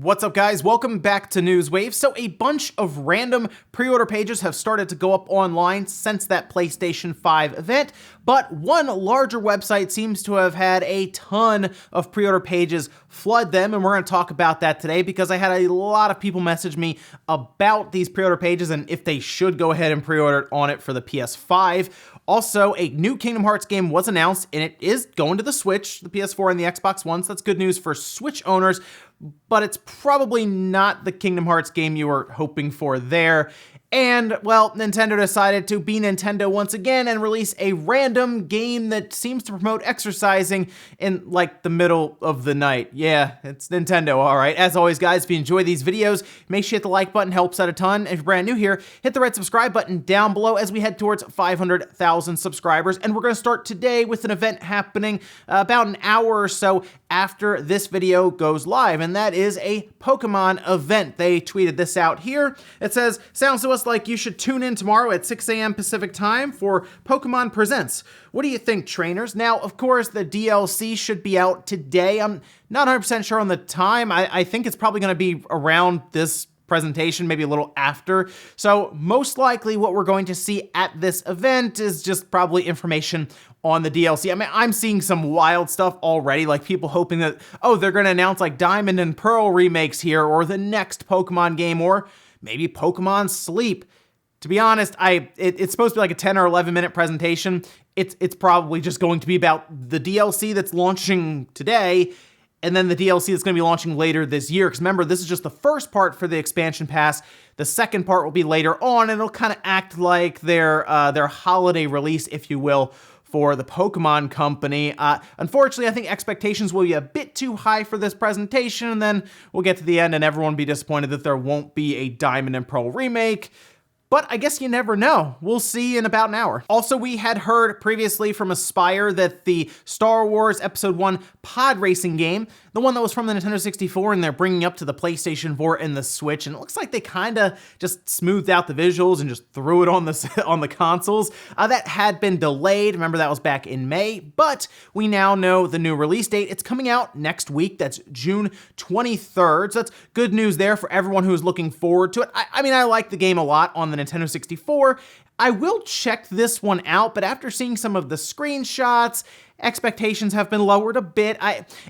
What's up, guys? Welcome back to Newswave. So a bunch of random pre-order pages have started to go up online since that PlayStation 5 event, but one larger website seems to have had a ton of pre-order pages flood them, and we're going to talk about that today because I had a lot of people message me about these pre-order pages and if they should go ahead and pre-order on it for the PS5. Also, a new Kingdom Hearts game was announced, and it is going to the Switch, the PS4, and the Xbox One, so that's good news for Switch owners, but it's probably not the Kingdom Hearts game you were hoping for there. And, well, Nintendo decided to be Nintendo once again and release a random game that seems to promote exercising in, like, the middle of the night. Yeah, it's Nintendo, all right. As always, guys, if you enjoy these videos, make sure you hit the like button, helps out a ton. If you're brand new here, hit the red subscribe button down below as we head towards 500,000 subscribers. And we're going to start today with an event happening about an hour or so after this video goes live, and that is a Pokemon event. They tweeted this out here. It says, "Sounds to us like you should tune in tomorrow at 6 a.m. Pacific time for Pokemon Presents. What do you think, trainers?" Now, of course, the DLC should be out today. I'm not 100% sure on the time. I think it's probably going to be around this presentation, maybe a little after. So most likely what we're going to see at this event is just probably information on the DLC. I mean, I'm seeing some wild stuff already, like people hoping that, oh, they're going to announce like Diamond and Pearl remakes here, or the next Pokemon game, or maybe Pokemon Sleep. To be honest, it's supposed to be like a 10 or 11 minute presentation. It's probably just going to be about the DLC that's launching today, and then the DLC that's going to be launching later this year. Because remember, this is just the first part for the expansion pass. The second part will be later on, and it'll kind of act like their holiday release, if you will, for the Pokemon Company. Unfortunately, I think expectations will be a bit too high for this presentation, and then we'll get to the end and everyone will be disappointed that there won't be a Diamond and Pearl remake. But I guess you never know. We'll see in about an hour. Also, we had heard previously from Aspire that the Star Wars Episode 1 pod racing game, the one that was from the Nintendo 64 and they're bringing up to the PlayStation 4 and the Switch, and it looks like they kind of just smoothed out the visuals and just threw it on the consoles. That had been delayed. Remember, that was back in May, but we now know the new release date. It's coming out next week. That's June 23rd. So that's good news there for everyone who's looking forward to it. I mean, I like the game a lot on the Nintendo 64. I will check this one out, but after seeing some of the screenshots, expectations have been lowered a bit.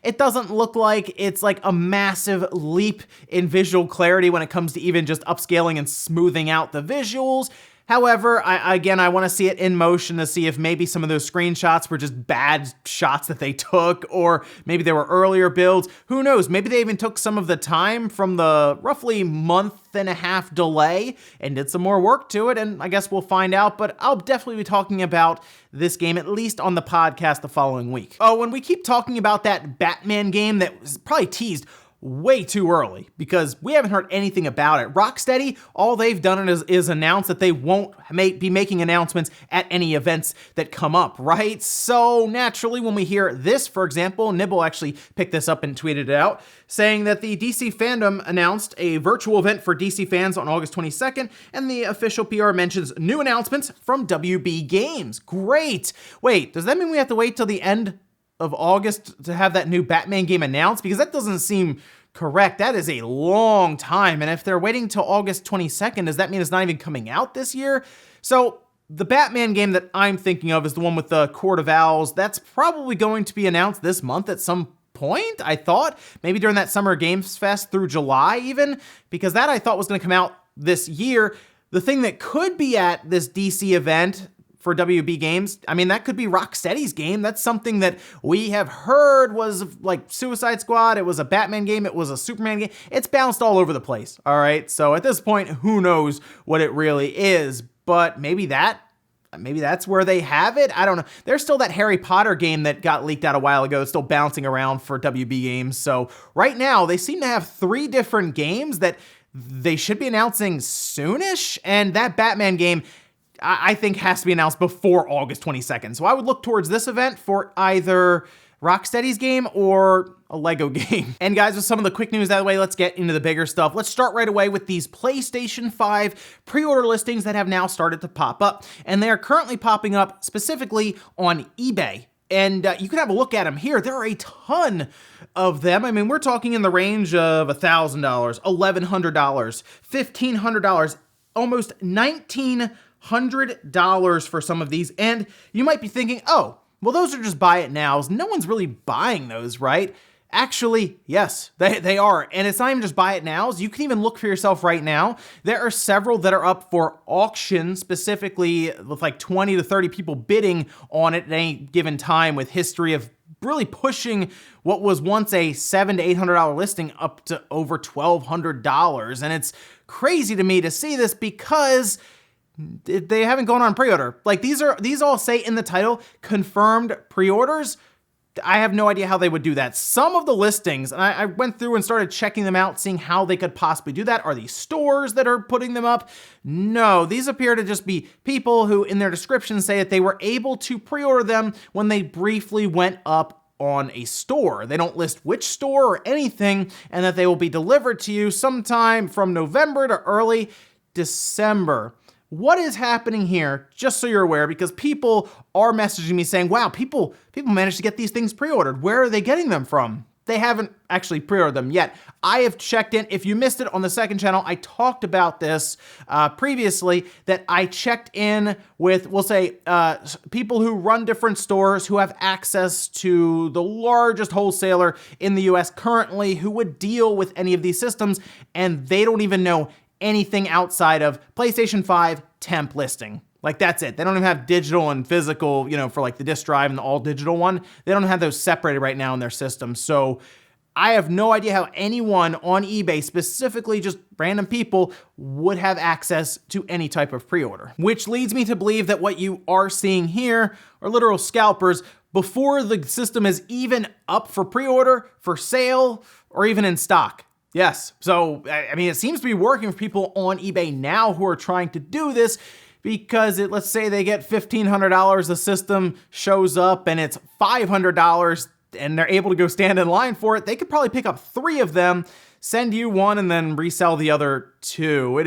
It doesn't look like it's like a massive leap in visual clarity when it comes to even just upscaling and smoothing out the visuals. However, I want to see it in motion to see if maybe some of those screenshots were just bad shots that they took, or maybe they were earlier builds. Who knows? Maybe they even took some of the time from the roughly month-and-a-half delay and did some more work to it, and I guess we'll find out, but I'll definitely be talking about this game, at least on the podcast the following week. Oh, and we keep talking about that Batman game that was probably teased way too early because we haven't heard anything about it. Rocksteady, all they've done is announce that they won't be making announcements at any events that come up, right? So naturally, when we hear this, for example, Nibble actually picked this up and tweeted it out, saying that the DC Fandome announced a virtual event for DC fans on August 22nd, and the official PR mentions new announcements from WB Games. Great! Wait, does that mean we have to wait till the end of August to have that new Batman game announced? Because that doesn't seem correct. That is a long time. And if they're waiting till August 22nd, does that mean it's not even coming out this year? So the Batman game that I'm thinking of is the one with the Court of Owls. That's probably going to be announced this month at some point, I thought. Maybe during that Summer Games Fest through July even, because that I thought was going to come out this year. The thing that could be at this DC event for WB Games, I mean, that could be Rocksteady's game. That's something that we have heard was like Suicide Squad. It was a Batman game. It was a Superman game. It's bounced all over the place, all right? So at this point, who knows what it really is? But maybe that's where they have it. I don't know. There's still that Harry Potter game that got leaked out a while ago. It's still bouncing around for WB Games. So right now, they seem to have 3 different games that they should be announcing soonish, and that Batman game, I think, has to be announced before August 22nd. So I would look towards this event for either Rocksteady's game or a Lego game. And guys, with some of the quick news out of the way, let's get into the bigger stuff. Let's start right away with these PlayStation 5 pre-order listings that have now started to pop up. And they are currently popping up specifically on eBay. And you can have a look at them here. There are a ton of them. I mean, we're talking in the range of $1,000, $1,100, $1,500, almost $1,900 for some of these. And you might be thinking, oh, well, those are just buy it nows. No one's really buying those, right? Actually, yes, they are. And it's not even just buy it nows. You can even look for yourself right now. There are several that are up for auction, specifically with like 20 to 30 people bidding on it at any given time, with history of really pushing what was once a $700 to $800 listing up to over $1,200. And it's crazy to me to see this because they haven't gone on pre-order. Like these all say in the title, confirmed pre-orders. I have no idea how they would do that. Some of the listings, and I went through and started checking them out, seeing how they could possibly do that. Are these stores that are putting them up? No, these appear to just be people who in their description say that they were able to pre-order them when they briefly went up on a store. They don't list which store or anything, and that they will be delivered to you sometime from November to early December. What is happening here, just so you're aware, because people are messaging me saying, wow, people managed to get these things pre-ordered. Where are they getting them from? They haven't actually pre-ordered them yet. I have checked in. If you missed it on the second channel, I talked about this previously, that I checked in with, we'll say, people who run different stores who have access to the largest wholesaler in the US currently who would deal with any of these systems, and they don't even know anything outside of PlayStation 5 temp listing. Like that's it. They don't even have digital and physical, for like the disk drive and the all digital one. They don't have those separated right now in their system. So I have no idea how anyone on eBay, specifically just random people, would have access to any type of pre-order. Which leads me to believe that what you are seeing here are literal scalpers before the system is even up for pre-order, for sale, or even in stock. Yes, so, I mean, it seems to be working for people on eBay now who are trying to do this because let's say they get $1,500, the system shows up and it's $500 and they're able to go stand in line for it. They could probably pick up 3 of them, send you one, and then resell the other 2.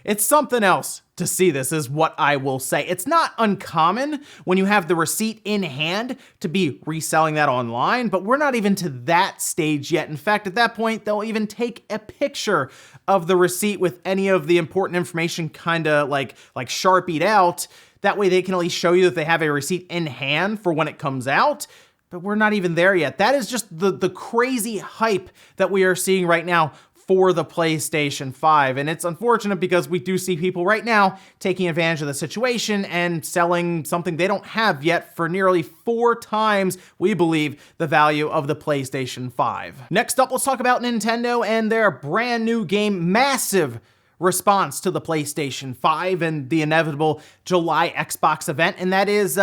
It's something else to see this, is what I will say. It's not uncommon when you have the receipt in hand to be reselling that online, but we're not even to that stage yet. In fact, at that point, they'll even take a picture of the receipt with any of the important information kind of like Sharpied out. That way they can at least show you that they have a receipt in hand for when it comes out. But we're not even there yet. That is just the crazy hype that we are seeing right now for the PlayStation 5. And it's unfortunate because we do see people right now taking advantage of the situation and selling something they don't have yet for nearly 4 times, we believe, the value of the PlayStation 5. Next up, let's talk about Nintendo and their brand new game, massive response to the PlayStation 5 and the inevitable July Xbox event, and that is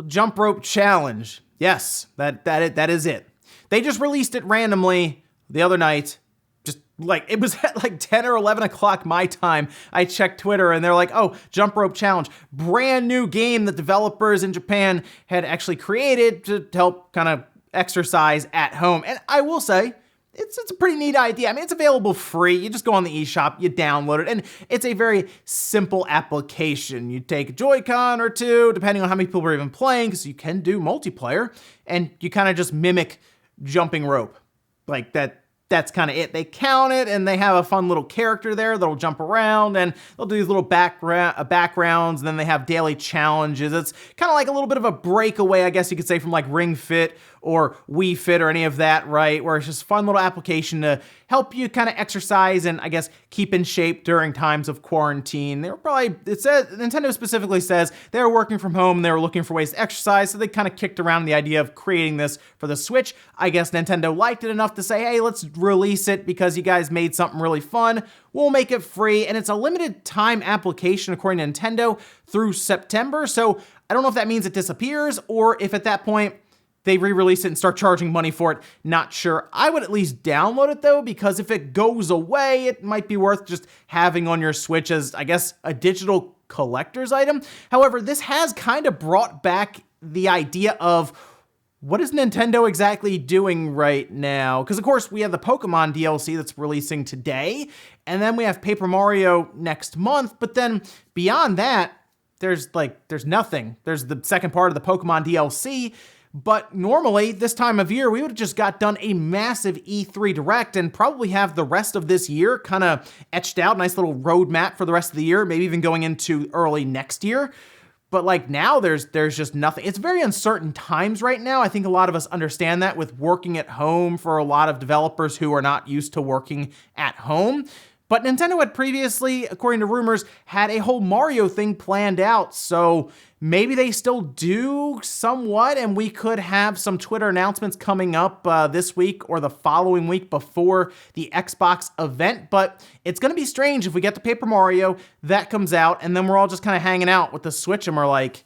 Jump Rope Challenge. Yes, that is it. They just released it randomly the other night. Just like, it was at like 10 or 11 o'clock my time. I checked Twitter and they're like, oh, Jump Rope Challenge. Brand new game that developers in Japan had actually created to help kind of exercise at home. And I will say, it's a pretty neat idea. I mean, it's available free. You just go on the eShop, you download it, and it's a very simple application. You take a Joy-Con or 2, depending on how many people are even playing, because you can do multiplayer, and you kind of just mimic jumping rope. Like that's kind of it. They count it, and they have a fun little character there that'll jump around, and they'll do these little backgrounds, and then they have daily challenges. It's kind of like a little bit of a breakaway, I guess you could say, from like Ring Fit or Wii Fit or any of that, right? Where it's just a fun little application to help you kind of exercise and, I guess, keep in shape during times of quarantine. They were probably, it says, Nintendo specifically says they were working from home and they were looking for ways to exercise, so they kind of kicked around the idea of creating this for the Switch. I guess Nintendo liked it enough to say, hey, let's release it because you guys made something really fun. We'll make it free, and it's a limited time application according to Nintendo through September, so I don't know if that means it disappears or if at that point they re-release it and start charging money for it. Not sure. I would at least download it though, because if it goes away, it might be worth just having on your Switch as, I guess, a digital collector's item. However, this has kind of brought back the idea of what is Nintendo exactly doing right now? Because of course we have the Pokemon DLC that's releasing today, and then we have Paper Mario next month, but then beyond that, there's nothing. There's the second part of the Pokemon DLC, but normally this time of year, we would have just got done a massive E3 Direct and probably have the rest of this year kind of etched out, nice little roadmap for the rest of the year, maybe even going into early next year. But like now there's just nothing. It's very uncertain times right now. I think a lot of us understand that with working at home for a lot of developers who are not used to working at home. But Nintendo had previously, according to rumors, had a whole Mario thing planned out. So maybe they still do somewhat, and we could have some Twitter announcements coming up this week or the following week before the Xbox event. But it's going to be strange if we get the Paper Mario, that comes out, and then we're all just kind of hanging out with the Switch and we're like,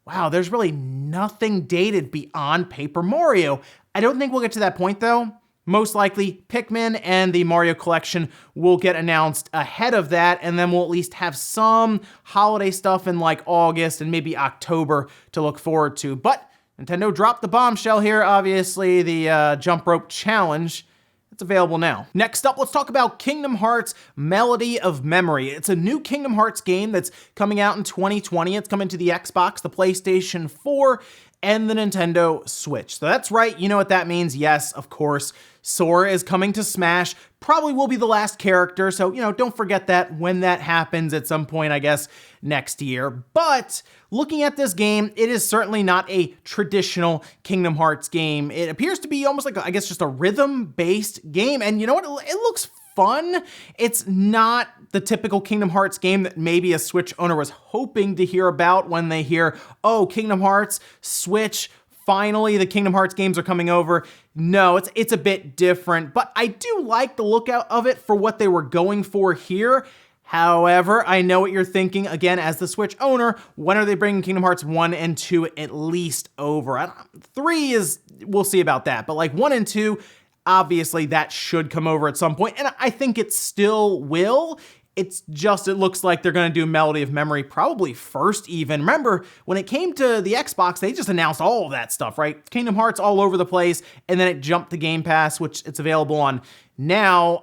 wow, there's really nothing dated beyond Paper Mario. I don't think we'll get to that point though. Most likely, Pikmin and the Mario Collection will get announced ahead of that, and then we'll at least have some holiday stuff in like August and maybe October to look forward to. But Nintendo dropped the bombshell here, obviously, the Jump Rope Challenge. It's available now. Next up, let's talk about Kingdom Hearts Melody of Memory. It's a new Kingdom Hearts game that's coming out in 2020. It's coming to the Xbox, the PlayStation 4, and the Nintendo Switch. So that's right, you know what that means. Yes, of course, Sora is coming to Smash. Probably will be the last character, so, don't forget that when that happens at some point, I guess, next year. But looking at this game, it is certainly not a traditional Kingdom Hearts game. It appears to be almost like, I guess, just a rhythm-based game, and you know what? It looks fun. It's not the typical Kingdom Hearts game that maybe a Switch owner was hoping to hear about when they hear, oh, Kingdom Hearts, Switch, finally the Kingdom Hearts games are coming over. No, it's a bit different, but I do like the look of it for what they were going for here. However, I know what you're thinking, again, as the Switch owner, when are they bringing Kingdom Hearts 1 and 2 at least over? 3 is, we'll see about that, but like 1 and 2, obviously that should come over at some point, and I think it still will. It's just, it looks like they're going to do Melody of Memory probably first even. Remember, when it came to the Xbox, they just announced all of that stuff, right? Kingdom Hearts all over the place, and then it jumped to Game Pass, which it's available on now.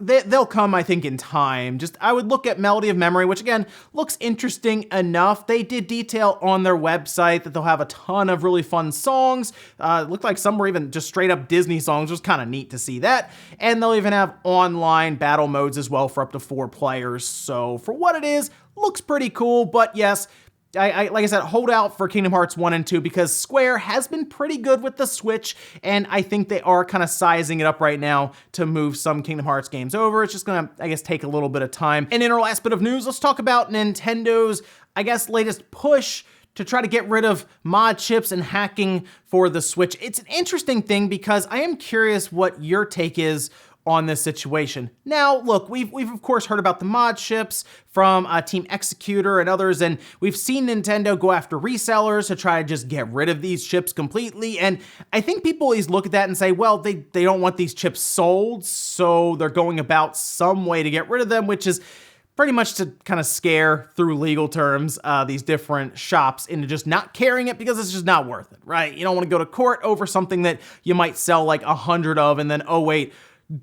They'll come, I think, in time. Just, I would look at Melody of Memory, which again, looks interesting enough. They did detail on their website that they'll have a ton of really fun songs. Looked like some were even just straight up Disney songs. It was kind of neat to see that. And they'll even have online battle modes as well for up to 4 players. So for what it is, looks pretty cool. But yes, like I said, hold out for Kingdom Hearts 1 and 2 because Square has been pretty good with the Switch, and I think they are kind of sizing it up right now to move some Kingdom Hearts games over. It's just gonna, I guess, take a little bit of time. And in our last bit of news, let's talk about Nintendo's, I guess, latest push to try to get rid of mod chips and hacking for the Switch. It's an interesting thing because I am curious what your take is on this situation. Now, look, we've of course heard about the mod chips from Team Executor and others, and we've seen Nintendo go after resellers to try to just get rid of these chips completely, and I think people always look at that and say, well, they don't want these chips sold, so they're going about some way to get rid of them, which is pretty much to kind of scare, through legal terms, these different shops into just not carrying it because it's just not worth it, right? You don't want to go to court over something that you might sell like 100 of, and then, oh wait,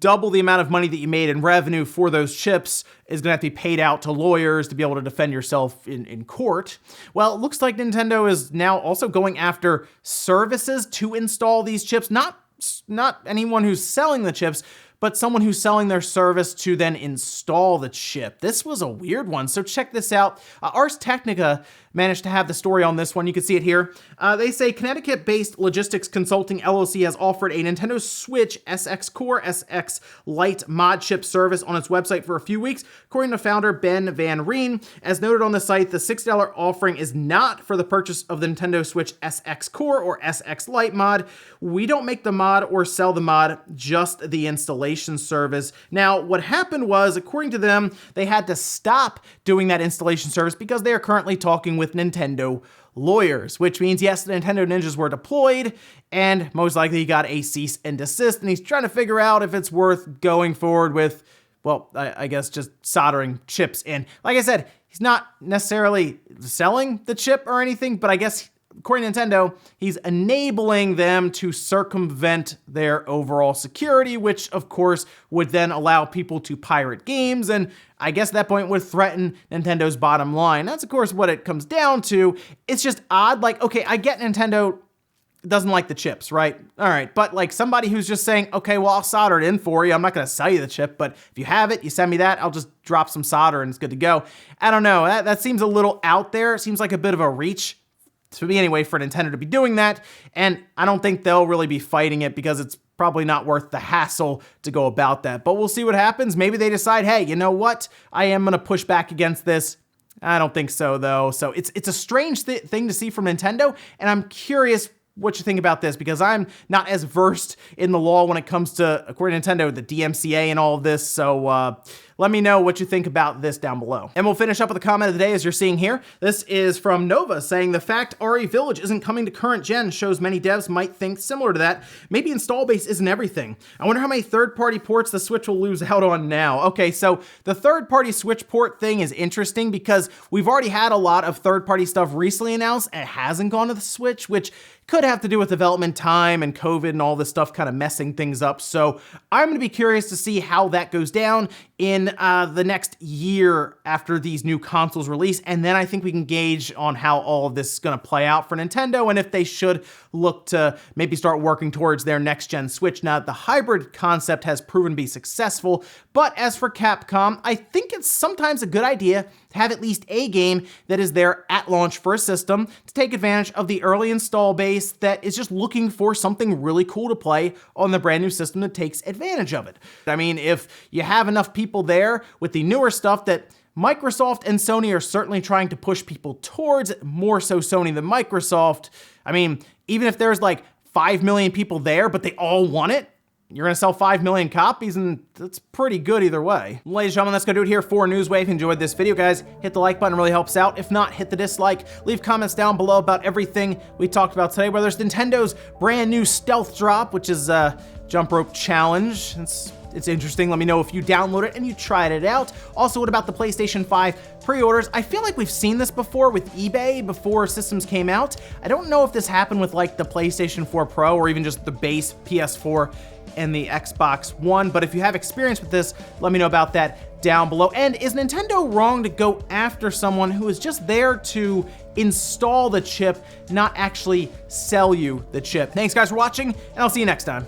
double the amount of money that you made in revenue for those chips is going to have to be paid out to lawyers to be able to defend yourself in court. Well, it looks like Nintendo is now also going after services to install these chips, not anyone who's selling the chips, but someone who's selling their service to then install the chip. This was a weird one, so check this out. Ars Technica managed to have the story on this one. You can see it here. They say Connecticut-based logistics consulting LLC has offered a Nintendo Switch SX Core, SX Lite mod chip service on its website for a few weeks. According to founder Ben Van Reen, as noted on the site, the $6 offering is not for the purchase of the Nintendo Switch SX Core or SX Lite mod. We don't make the mod or sell the mod, just the installation service. Now, what happened was, according to them, they had to stop doing that installation service because they are currently talking with Nintendo lawyers, which means, yes, the Nintendo ninjas were deployed, and most likely he got a cease and desist, and he's trying to figure out if it's worth going forward with, well, I guess just soldering chips in. Like I said, he's not necessarily selling the chip or anything, but I guess according to Nintendo, he's enabling them to circumvent their overall security, which of course would then allow people to pirate games, and I guess at that point would threaten Nintendo's bottom line. That's of course what it comes down to. It's just odd, like, okay, I get Nintendo doesn't like the chips, right? All right, but like somebody who's just saying, okay, well, I'll solder it in for you. I'm not gonna sell you the chip, but if you have it, you send me that, I'll just drop some solder and it's good to go. I don't know, that seems a little out there. It seems like a bit of a reach, to me anyway, for Nintendo to be doing that, and I don't think they'll really be fighting it because it's probably not worth the hassle to go about that. But we'll see what happens. Maybe they decide, hey, you know what? I am gonna push back against this. I don't think so, though. So it's a strange thing to see from Nintendo, and I'm curious what you think about this, because I'm not as versed in the law when it comes to, according to Nintendo, the DMCA and all of this, so let me know what you think about this down below. And we'll finish up with a comment of the day, as you're seeing here. This is from Nova, saying, the fact RE Village isn't coming to current gen shows many devs might think similar to that. Maybe install base isn't everything. I wonder how many third-party ports the Switch will lose out on now. Okay, so the third-party Switch port thing is interesting because we've already had a lot of third-party stuff recently announced and it hasn't gone to the Switch, which could have to do with development time and COVID and all this stuff kind of messing things up. So I'm gonna be curious to see how that goes down in the next year after these new consoles release, and then I think we can gauge on how all of this is gonna play out for Nintendo and if they should look to maybe start working towards their next-gen Switch now that the hybrid concept has proven to be successful. But as for Capcom, I think it's sometimes a good idea to have at least a game that is there at launch for a system to take advantage of the early install base that is just looking for something really cool to play on the brand new system that takes advantage of it. I mean, if you have enough people there with the newer stuff that Microsoft and Sony are certainly trying to push people towards, more so Sony than Microsoft. I mean, even if there's like 5 million people there, but they all want it, you're gonna sell 5 million copies, and that's pretty good either way. Ladies and gentlemen, that's gonna do it here for Newswave. If you enjoyed this video, guys, hit the like button, it really helps out. If not, hit the dislike. Leave comments down below about everything we talked about today, whether it's Nintendo's brand new stealth drop, which is a jump rope challenge. It's interesting. Let me know if you download it and you tried it out. Also, what about the PlayStation 5 pre-orders? I feel like we've seen this before with eBay before systems came out. I don't know if this happened with like the PlayStation 4 Pro or even just the base PS4 and the Xbox One, but if you have experience with this, let me know about that down below. And is Nintendo wrong to go after someone who is just there to install the chip, not actually sell you the chip? Thanks guys for watching, and I'll see you next time.